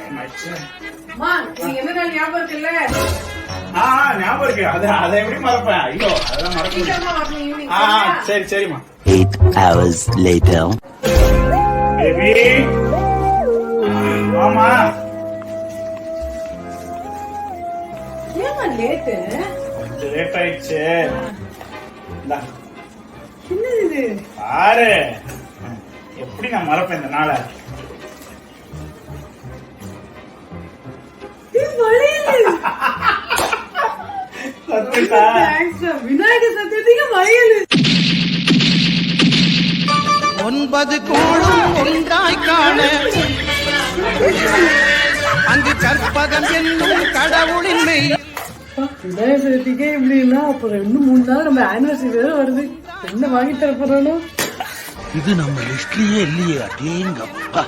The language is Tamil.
என்ன ஞாபகம் இருக்குல்ல? ஞாபகம் இருக்கு. அதை எப்படி மறப்பேன்? ஐயோ அதெல்லாம் மறக்க முடியும். சரி சரிம்மா. 8 hours later. பேபி ஆமா ஏமா லேட்டு? கொஞ்சம் லேட் ஆயிடுச்சு. என்னது இது? பாரு எப்படி நான் மறப்பேன் இந்த நாளை. விநாயகர் சதுர்த்திக்கு வளையல். 9 கோளும் ஒன்றாய் காண அங்கு கற்பகம் என்னும் கடவுளின் மெய். விநாயகர் சதுர்த்திக்கே இப்படின்னா அப்புறம் இன்னும் 3 நாள் நம்ம ஆனிவர்சரி வேற வருது. என்ன வாங்கி தர போறோம்? இது நம்ம லிஸ்ட்லயே இல்லையே. அடேங்கப்பா.